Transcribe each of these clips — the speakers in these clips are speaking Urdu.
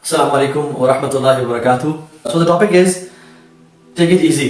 Assalamu alaikum wa rahmatullahi wa barakatuh. So the topic is take it easy.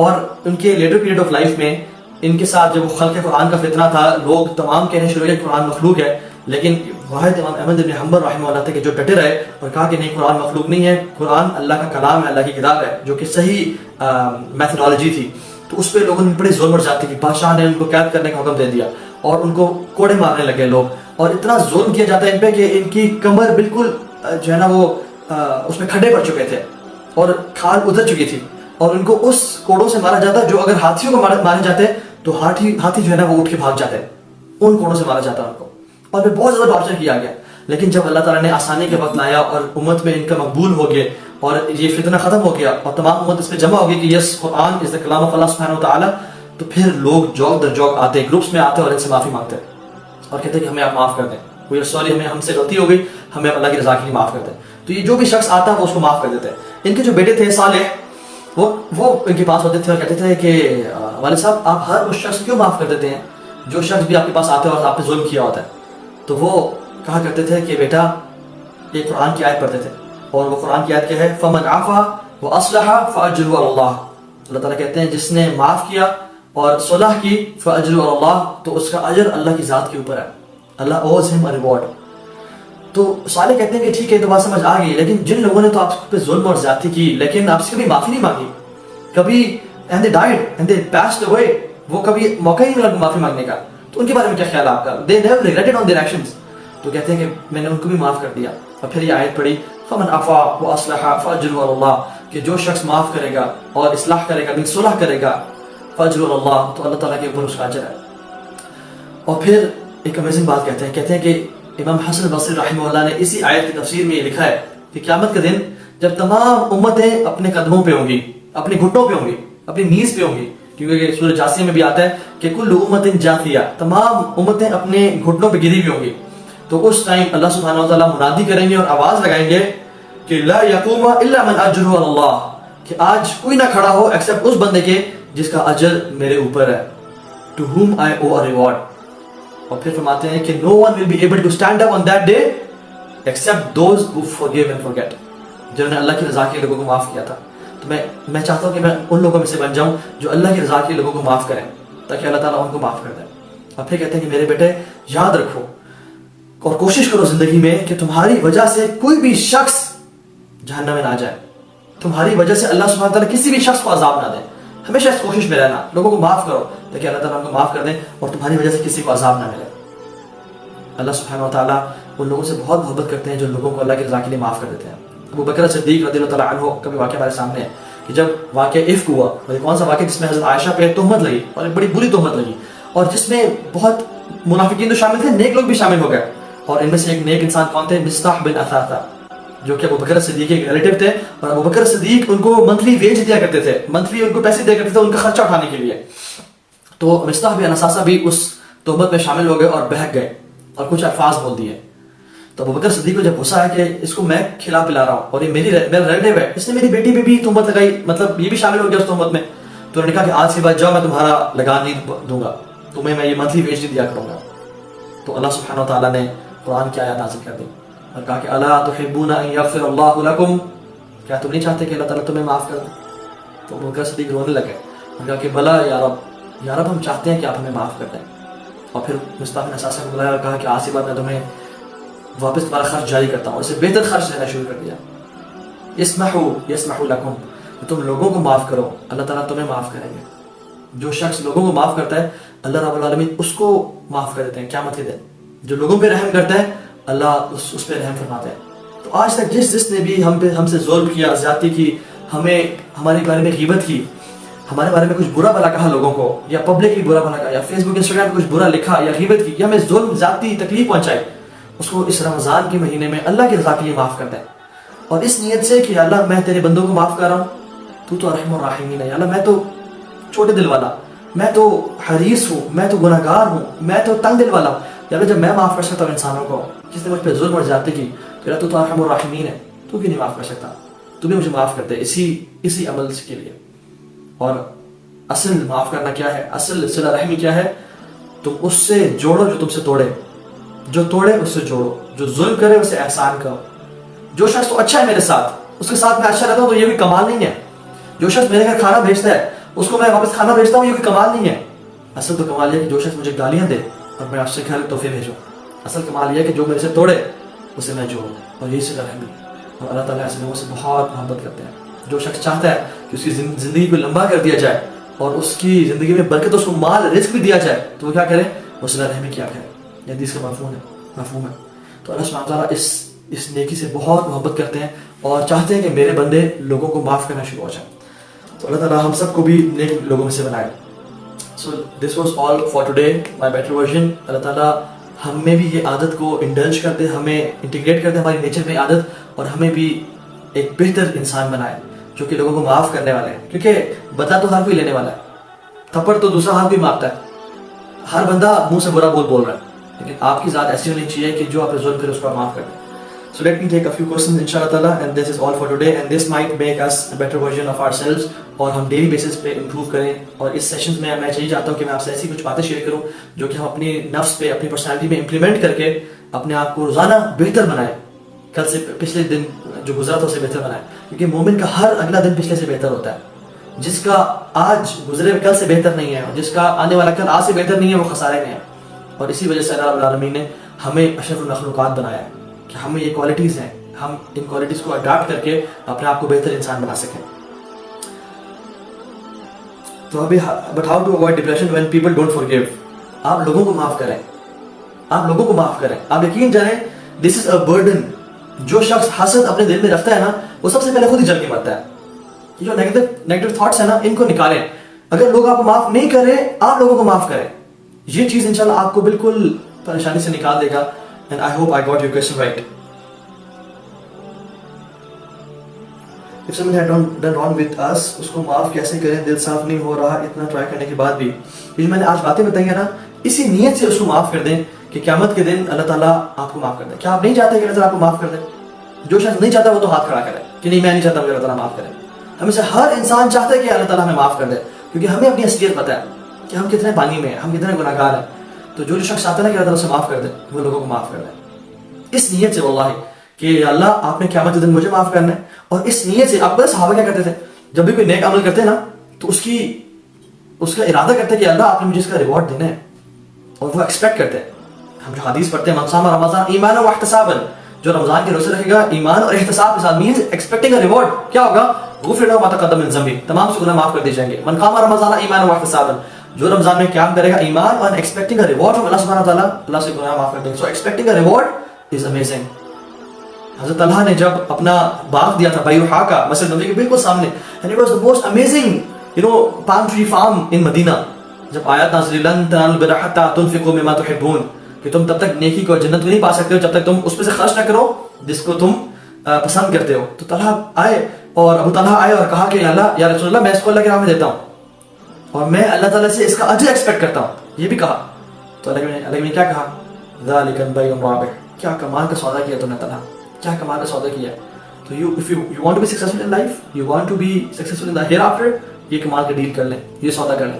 اور ان کے لیٹر پیریڈ آف لائف میں ان کے ساتھ جب خلق قرآن کا فتنہ تھا، لوگ تمام کہنے شروع ہوئے کہ قرآن مخلوق ہے، لیکن واحد امام احمد بن حنبل رحمہ اللہ تھے کہ جو ڈٹے رہے اور کہا کہ نہیں، قرآن مخلوق نہیں ہے، قرآن اللہ کا کلام ہے، اللہ کی کتاب ہے، جو کہ صحیح میتھڈالوجی تھی. تو اس پہ لوگوں نے بڑے ظلم اور زیادتی کی. بادشاہ نے ان کو قید کرنے کا حکم دے دیا اور ان کو کوڑے مارنے لگے لوگ، اور اتنا ظلم کیا جاتا ہے ان پہ کہ ان کی کمر بالکل جو ہے نا وہ اس میں کھڈے پڑ چکے تھے اور کھال ادھر چکی تھی، اور ان کو اس کوڑوں سے مارا جاتا جو اگر ہاتھیوں کو مارے جاتے تو ہاتھی جو ہے نا وہ اٹھ کے بھاگ جاتے، ان کوڑوں سے مارا جاتا ان کو. اور پھر بہت زیادہ ٹارچر کیا گیا. لیکن جب اللہ تعالیٰ نے آسانی کے وقت لایا اور امت میں ان کا مقبول ہو گئے اور یہ فتنہ ختم ہو گیا اور تمام امت اس پہ جمع ہو گئی کہ یس قرآن از دا کلام آف اللہ سبحانہ و تعالیٰ، تو پھر لوگ جوک در جوک آتے، گروپس میں آتے اور ان سے معافی مانگتے اور کہتے کہ ہمیں آپ معاف کر دیں، وی آر سوری، ہم سے غلطی ہو گئی، ہمیں اللہ کی رضا کے لیے معاف کر دیں. تو یہ جو بھی شخص آتا وہ اس کو معاف کر دیتے. ان کے جو بیٹے تھے صالح، وہ ان کے پاس ہوتے تھے اور کہتے تھے کہ والد صاحب آپ ہر اس شخص کیوں معاف کر دیتے ہیں جو شخص بھی آپ کے پاس آتے ہیں اور آپ پہ ظلم کیا ہوتا ہے. تو وہ کہا کرتے تھے کہ بیٹا، یہ قرآن کی آیت پڑھتے تھے اور وہ قرآن کی آیت کیا ہے، فمن عفا واصلح فاجرہ علی اللہ. اللہ تعالیٰ کہتے ہیں جس نے معاف کیا اور صلح کی فاجرہ علی اللہ، تو اس کا اجر اللہ کی ذات کے اوپر ہے، اللہ اوز ہم ریوارڈ. تو صالح کہتے ہیں کہ ٹھیک ہے، تو بات سمجھ آ گئی، لیکن جن لوگوں نے تو آپ پہ ظلم اور زیادتی کی لیکن آپ سے کبھی معافی نہیں مانگی، کبھی and they died and they passed away، وہ کبھی موقع ہی نہیں ملا معافی مانگنے کا، تو ان کے بارے میں کیا خیال ہے آپ کا؟ they never regretted on their actions. تو کہتے ہیں کہ میں نے ان کو بھی معاف کر دیا. اور پھر یہ آیت پڑھی فمن عفا واصلح فاجرہ علی اللہ، کہ جو شخص معاف کرے گا اور اصلاح کرے گا، صلح کرے گا، فاجرہ علی اللہ، تو اللہ تعالیٰ کے اوپر اس کا اجر ہے. اور پھر ایک امیزنگ بات کہتے ہیں کہ امام حسن بصری رحمہ اللہ نے اسی آیت کی تفسیر میں یہ لکھا ہے کہ قیامت کے دن جب تمام امتیں اپنے قدموں پہ ہوں گی، اپنے گھٹنوں پہ ہوں گی، اپنی نیز پہ ہوں گی، کیونکہ سورہ جاثیہ میں بھی آتا ہے کہ کل امت جاثیہ، تمام امتیں اپنے گھٹنوں پہ گری ہوئی ہوں گی. تو اس ٹائم اللہ سبحانہ وتعالیٰ منادی کریں گے اور آواز لگائیں گے کہ لا یقوم الا من اجرہ علی اللہ، کہ آج کوئی نہ کھڑا ہو ایکسپٹ اس بندے کے جس کا اجر میرے اوپر ہے، to whom I owe a reward. اور پھر فرماتے ہیں کہ no one will be able to stand up on that day except those who forgive and forget، جنہوں نے اللہ کی رضا کے لوگوں کو معاف کیا تھا. تو میں چاہتا ہوں کہ میں ان لوگوں میں سے بن جاؤں جو اللہ کی رضا کے لوگوں کو معاف کریں تاکہ اللہ تعالیٰ ان کو معاف کر دے. اور پھر کہتے ہیں کہ میرے بیٹے یاد رکھو اور کوشش کرو زندگی میں کہ تمہاری وجہ سے کوئی بھی شخص جہنم میں نہ جائے، تمہاری وجہ سے اللہ سبحانہ تعالیٰ کسی بھی شخص کو عذاب نہ دے. ہمیشہ اس کوشش میں رہنا، لوگوں کو معاف کرو تاکہ اللہ تعالیٰ ان کو معاف کر دیں اور تمہاری وجہ سے کسی کو عذاب نہ ملے. اللہ سبحانہ و تعالیٰ ان لوگوں سے بہت محبت کرتے ہیں جو لوگوں کو اللہ کی رضا کے لیے معاف کر دیتے ہیں. ابو بکر صدیق رضی اللہ تعالیٰ عنہ کا بھی واقعہ ہمارے سامنے ہے کہ جب واقعہ افک ہوا، اور کون سا واقعہ جس میں حضرت عائشہ پہ تہمت لگی اور ایک بڑی بری تہمت لگی، اور جس میں بہت منافقین تو شامل تھے، نیک لوگ بھی شامل ہو گئے. اور ان میں سے ایک نیک انسان کون تھے؟ مصطح بن اثاثہ، جو کہ ابو بکر صدیق کے ریلیٹو تھے، اور ابو بکر صدیق ان کو منتھلی ویج دیا کرتے تھے، منتھلی ان کو پیسے دیا کرتے تھے ان کا خرچہ اٹھانے کے لیے. تو مصطح بن اثاثہ بھی اس تہمت میں شامل ہو گئے اور بہک گئے اور کچھ الفاظ بول دیے. تو ابو بکر صدیق کو جب غصہ ہے کہ اس کو میں کھلا پلا رہا ہوں اور یہ میرا ریلیٹو ہے، اس نے میری بیٹی پہ بھی تہمت لگائی، مطلب یہ بھی شامل ہو گیا اس تہمت میں. تو انہوں نے کہا کہ آج کے بعد جاؤ، میں تمہارا لگان نہیں دوں گا، تمہیں میں یہ منتھلی ویج نہیں دیا کروں گا. تو اللہ سبحانہ و تعالیٰ نے قرآن کی آیات نازل کر دی اور کہا کہ الا تحبون ان یغفر اللہ لکم، کیا تم نہیں چاہتے کہ اللہ تعالیٰ تمہیں معاف کر دے؟ تو ابو بکر صدیق رونے لگے اور کہا کہ بلا یا رب ہم چاہتے ہیں کہ آپ ہمیں معاف کر دیں. اور پھر مصطح بن اثاثہ کو بلایا اور کہا کہ آج کے بعد میں تمہیں واپس تمہارا خرچ جاری کرتا ہوں، اسے بہتر خرچ دینا شروع کر دیا. اسمحوا یسمح لکم، تم لوگوں کو معاف کرو، اللہ تعالیٰ تمہیں معاف کریں گے. جو شخص لوگوں کو معاف کرتا ہے اللہ رب العالمین اس کو معاف کر دیتے ہیں قیامت کے دن. جو لوگوں پہ رحم کرتا ہے اللہ اس پہ رحم فرماتا ہے. تو آج تک جس نے بھی ہم سے ظلم کیا، زیادتی کی، ہمیں ہمارے بارے میں غیبت کی، ہمارے بارے میں کچھ برا بھلا کہا لوگوں کو، یا پبلکلی برا بھلا کہا، یا فیس بک انسٹاگرام پہ کچھ برا لکھا یا غیبت کی، یا ہمیں ظلم، زیادتی، تکلیف پہنچائی، اس کو اس رمضان کے مہینے میں اللہ کی رضا کے لیے معاف کرتا ہے. اور اس نیت سے کہ اللہ میں تیرے بندوں کو معاف کر رہا ہوں، تو رحم الرحیمین ہے، اللہ میں تو چھوٹے دل والا، میں تو حریص ہوں، میں تو گناہ گار ہوں، میں تو تنگ دل والا ہوں. یا جب میں معاف کر سکتا ہوں انسانوں کو، جس نے مجھ پہ ظلم اور زیادتی کی، تو اللہ تو ارحم الراحمین ہے، تو بھی نہیں معاف کر سکتا، تو بھی مجھے معاف کرتے اسی عمل کے لیے. اور اصل معاف کرنا کیا ہے؟ اصل صلہ رحمی کیا ہے؟ تم اس سے جوڑو جو تم سے توڑے، جو توڑے اس سے جوڑو، جو ظلم کرے اسے احسان کرو. جو شخص تو اچھا ہے میرے ساتھ، اس کے ساتھ میں اچھا رہتا ہوں، تو یہ بھی کمال نہیں ہے. جو شخص میرے گھر کھانا بھیجتا ہے اس کو میں واپس کھانا بھیجتا ہوں، یہ کوئی کمال نہیں ہے. اصل تو کمال یہ ہے کہ جو شخص مجھے گالیاں دے اور میں آپ سے گھر تحفے بھیجوں. اصل کمال یہ ہے کہ جو میرے سے توڑے اسے میں جوڑوں، اور یہی صلہ رحمی. اور اللہ تعالیٰ ایسے لوگوں سے بہت محبت کرتے ہیں. جو شخص چاہتا ہے کہ اس کی زندگی کو لمبا کر دیا جائے اور اس کی زندگی میں برکت، اس کو مال رزق بھی دیا جائے، تو وہ کیا کرے؟ وہ صلہ رحمی کیا کرے. یہ حدیث کا مفہوم ہے. تو اللہ سبحانہ تعالیٰ اس نیکی سے بہت محبت کرتے ہیں اور چاہتے ہیں کہ میرے بندے لوگوں کو معاف کرنا شروع ہو جائیں. تو اللہ تعالیٰ ہم سب کو بھی نیک لوگوں میں سے بنائے. So this was all for today my better version. اللہ تعالیٰ ہم میں بھی یہ عادت کو انڈلج کر دے، ہمیں انٹیگریٹ کر دے ہماری نیچر میں عادت، اور ہمیں بھی ایک بہتر انسان بنائے جو کہ لوگوں کو معاف کرنے والے ہیں. کیونکہ بدلہ تو ہر کوئی لینے والا ہے، تھپڑ تو دوسرا ہر کوئی مارتا ہے. ہر بندہ منہ سے برا بول رہا ہے، لیکن آپ کی ذات ایسی ہونی چاہیے کہ جو آپ نے ظلم کرے اس کو معاف کر دیں. So let me take a few questions inshallah ta'ala, and this is all for today, and this might make us a better version of ourselves, اور ہم ڈیلی بیسس پہ امپروو کریں. اور اس سیشنز میں میں یہی چاہتا ہوں کہ میں آپ سے ایسی کچھ باتیں شیئر کروں جو کہ ہم اپنی نفس پہ، اپنی پرسنالٹی میں امپلیمنٹ کر کے اپنے آپ کو روزانہ بہتر بنائیں. کل سے پچھلے دن جو گزرا تھا اسے بہتر بنائیں، کیونکہ مومن کا ہر اگلا دن پچھلے سے بہتر ہوتا ہے. جس کا آج گزرے کل سے بہتر نہیں ہے، اور جس کا آنے والا کل آج سے بہتر نہیں ہے، وہ خسارے میں ہے. اور اسی وجہ سے اللہ رب العالمین نے ہمیں اشرف المخلوقات بنایا ہے کہ ہمیں یہ کوالٹیز ہیں، ہم ان کوالٹیز کو اڈاپٹ کر کے اپنے آپ کو بہتر انسان بنا سکیں. تو ابھی but how to avoid depression when people don't forgive. آپ لوگوں کو معاف کریں، آپ لوگوں کو معاف کریں. آپ یقین جانیں دس از اے برڈن. جو شخص حسد اپنے دل میں رکھتا ہے نا، وہ سب سے پہلے خود ہی جل کے مرتا ہے. یہ جو نیگیٹو تھاٹس ہیں نا، ان کو نکالیں. اگر لوگ آپ کو معاف نہیں کر رہے، آپ لوگوں کو معاف کریں. یہ چیز انشاءاللہ آپ کو بالکل پریشانی سے نکال دے گا. And I hope I got your question right. If someone had done wrong with us, اس کو معاف کیسے کریں؟ دل صاف نہیں ہو رہا اتنا ٹرائی کرنے کے بعد بھی. یہ جو میں نے آج باتیں بتائی ہیں نا، اسی نیت سے اس کو معاف کر دیں کہ قیامت کے دن اللہ تعالیٰ آپ کو معاف کر دے. کیا آپ نہیں چاہتے کہ اللہ تعالیٰ آپ کو معاف کر دے؟ جو شخص نہیں چاہتا وہ تو ہاتھ کھڑا کرے کہ نہیں، میں نہیں چاہتا کہ اللہ تعالیٰ معاف کرے. ہمیں سے ہر انسان چاہتا ہے کہ اللہ تعالیٰ ہمیں معاف کر دے، کیونکہ ہمیں اپنی اصلیت پتہ ہے کہ ہم کتنے پانی میں ہیں، ہم کتنے گناہ گار ہیں. تو جو شخص چاہتا ہے کہ اللہ تعالیٰ سے معاف کر دے، وہ لوگوں کو معاف کر دے اس نیت سے. واللہ کہ اللہ آپ نے قیامت کے دن مجھے معاف کرنا ہے. اور اس نیت سے آپ کو صحابہ کیا کرتے تھے؟ جب بھی کوئی نیک عمل کرتے ہیں نا، تو اس کا ارادہ کرتے ہیں کہ اللہ آپ نے مجھے اس کا ریوارڈ دینا ہے، اور وہ ایکسپیکٹ کرتے ہیں. ہم جو حدیث پڑھتے ہیں من صام رمضان ایمانا واحتسابا، جو رمضان کے روزے رکھے گا ایمان اور احتساب کے ساتھ، مینز ایکسپیکٹنگ اے ریوارڈ، کیا ہوگا؟ غفر له ما تقدم من ذنبه، تمام سے گناہ معاف کر دیے جائیں گے. من قام رمضان ایمانا واحتسابا، جو رمضان میں قیام کرے گا ایمان اور ایکسپیکٹنگ اے ریوارڈ فرام اللہ سبحانہ وتعالی، اللہ سے گناہ معاف کر دیں گے. So expecting a reward is amazing. حضرت طلحہ نے جب اپنا باغ دیا تھا بیوحا کا، مسجد نبوی کے بالکل سامنے، and it was the most amazing palm tree farm in مدینہ. جب آیات نازل لن تنالوا البر حتى تنفقوا مما تحبون، کہ تم تب تک نیکی کو جنت کو نہیں پا سکتے ہو جب تک تم اس میں سے خرچ نہ کرو جس کو تم پسند کرتے ہو. تو طلحہ آئے، اور ابو طلحہ آئے اور کہا کہ اللہ یا رسول اللہ، میں اس کو اللہ کے راہ میں دیتا ہوں اور میں اللہ تعالیٰ سے اس کا اجر ایکسپیکٹ کرتا ہوں. یہ بھی کہا. تو اللہ نے کیا کہا؟ ذالک البیع الرابح. کیا کمال کا سودا کیا تم نے طلحہ، کیا کمال کا سودا کیا. تو if you want to be successful in life, you want to be successful in the hereafter، یہ کمال کا ڈیل کر لیں، یہ سودا کر لیں.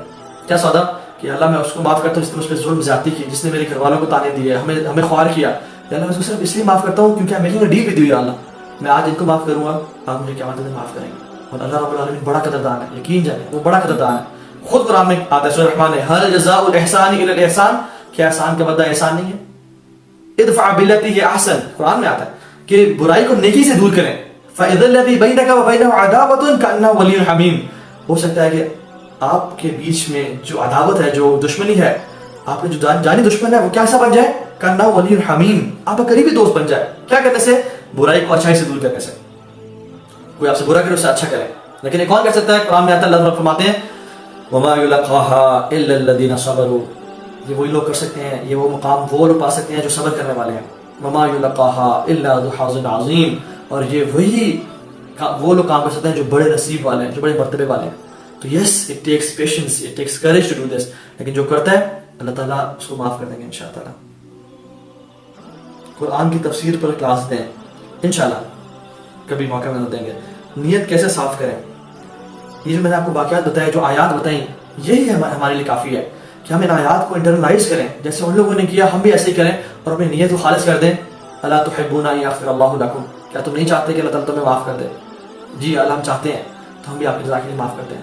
کیا سودا؟ کہ اللہ میں اس کو معاف کرتا ہوں جس نے مجھ پہ ظلم زیادتی کی، جس نے میرے گھر والوں کو تانے دیے، ہمیں خوار کیا. اللہ میں اس کو صرف اس لیے معاف کرتا ہوں کیونکہ making a deal with you یا اللہ، میں آج ان کو معاف کروں گا، آپ مجھے قیامت میں معاف کریں گے. اور اللہ رب العالمین بڑا قدردان ہے، یقین جانیں وہ بڑا قدردان ہے. خود قرآن میں آتا ہے سورہ الرحمن میں، هل جزاء الاحسان الا الاحسان، کیا احسان کا بدلہ احسان نہیں ہے؟ ادفع بالتی ہی احسن، قرآن میں آتا ہے کہ برائی کو نیکی سے دور کریں. فاذا الذی بینک وبینہ عداوۃ کانہ ولی حمیم. ہو سکتا ہے کہ آپ کے بیچ میں جو عداوت ہے، جو دشمنی ہے، آپ کے جو جانی دشمن ہے، وہ کیسا بن جائے؟ کانہ ولی حمیم، آپ کا قریبی دوست بن جائے. کیا کرنے سے؟ برائی کو اچھائی سے دور کرنے سے. کوئی آپ سے برا کرے اس سے اچھا کرے. لیکن یہ کون کر سکتا ہے؟ قرآن میں آتا ہے، اللہ فرماتے ہیں وما یلقاها الا الذین صبروا. یہ وہی لوگ کر سکتے ہیں، یہ وہ مقام وہ لوگ پا سکتے ہیں جو صبر کرنے والے ہیں. وما یلقاها الا ذو حظ عظیم. اور یہ وہی وہ لوگ کام کر سکتے ہیں جو بڑے نصیب والے ہیں، جو بڑے مرتبے والے ہیں. تو yes it takes patience, it takes courage to do this. لیکن جو کرتا ہے اللہ تعالیٰ اس کو معاف کر دیں گے انشاءاللہ. قرآن کی تفسیر پر کلاس دیں انشاءاللہ، کبھی موقع میں دیں گے. نیت کیسے صاف کریں، یہ جو میں نے آپ کو واقعات بتائے، جو آیات بتائیں، یہی ہمارے لیے کافی ہے کہ ہم ان آیات کو انٹرنلائز کریں جیسے ان لوگوں نے کیا، ہم بھی ایسے ہی کریں اور اپنی نیت کو خالص کر دیں. اللہ تحبون ان یغفر اللہ لکم، کیا تم نہیں چاہتے کہ اللہ تعالیٰ تمہیں معاف کر دے؟ جی اللہ ہم چاہتے ہیں، تو ہم بھی آپ کی رضا کے لیے معاف کرتے ہیں.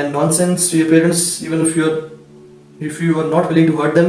and nonsense to your parents even if you are not willing to hurt them।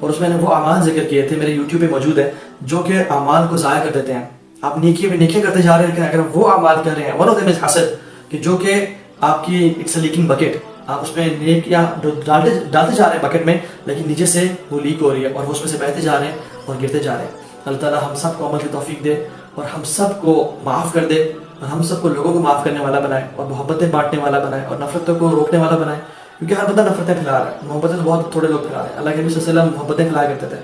اور اس میں نے وہ اعمال ذکر کیے تھے، میرے یوٹیوب پہ موجود ہے، جو کہ اعمال کو ضائع کر دیتے ہیں. آپ نیکیاں کرتے جا رہے ہیں، لیکن اگر وہ اعمال کر رہے ہیں ون آف دیم از حسد، کہ جو کہ آپ کی اٹس اے لیکنگ بکٹ، آپ اس میں نیکیاں ڈالتے جا رہے ہیں بکٹ میں، لیکن نیچے سے وہ لیک ہو رہی ہے اور وہ اس میں سے بہتے جا رہے ہیں اور گرتے جا رہے ہیں. اللہ تعالیٰ ہم سب کو عمل کی توفیق دے اور ہم سب کو معاف کر دے اور ہم سب کو لوگوں کو معاف کرنے والا بنائے اور محبتیں بانٹنے والا بنائے اور نفرتوں کو روکنے والا بنائے. کیونکہ ہر بندہ نفرتیں پھیلا رہا ہے، محبتیں تو بہت تھوڑے لوگ پھیلا رہے ہیں. اللہ کے نبی صلی اللہ علیہ وسلم محبتیں پھیلایا کرتے تھے،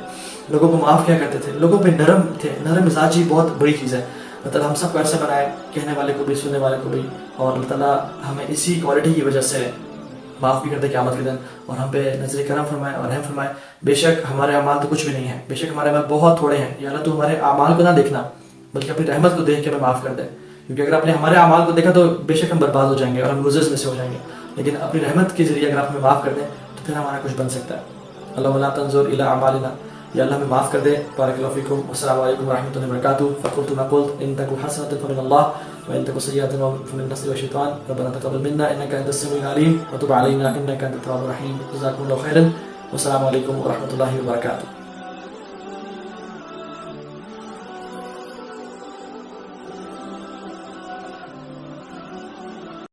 لوگوں کو معاف کیا کرتے تھے، لوگوں پہ نرم تھے. نرم مزاجی بہت بڑی چیز ہے. اللہ تعالیٰ ہم سب کو ایسے بنائے، کہنے والے کو بھی سننے والے کو بھی، اور اللہ تعالیٰ ہمیں اسی کوالٹی کی وجہ سے معاف بھی کرتے قیامت کے دن، اور ہم پہ نظر کرم فرمائے اور رحم فرمائے. بے شک ہمارے اعمال تو کچھ بھی نہیں ہے، بے شک ہمارے اعمال بہت تھوڑے ہیں. یا اللہ تو ہمارے اعمال کو نہ دیکھنا بلکہ اپنی رحمت کو دیکھ کے ہمیں معاف کر دے. کیونکہ اگر آپ نے ہمارے اعمال کو دیکھا تو بے شک ہم برباد ہو جائیں گے اور ہم لوزرز میں سے ہو جائیں گے. لیکن اپنی رحمت کے ذریعے اگر آپ ہمیں معاف کر دیں تو پھر ہمارا کچھ بن سکتا ہے. اللہم لا تنظر الی اعمالنا، یا اللہ ہمیں معاف کر دے. بارک اللہ فیکم، السلام علیکم ورحمۃ اللہ وبرکاتہ. فقلت ما قلت، ان تک حسنۃ فمن اللہ وان تک سیئۃ فمن نفس والشیطان. ربنا تقبل منا انک انت السمیع العلیم وتب علینا انک انت التواب الرحیم. جزاکم اللہ خیرا، والسلام علیکم ورحمۃ اللہ وبرکاتہ.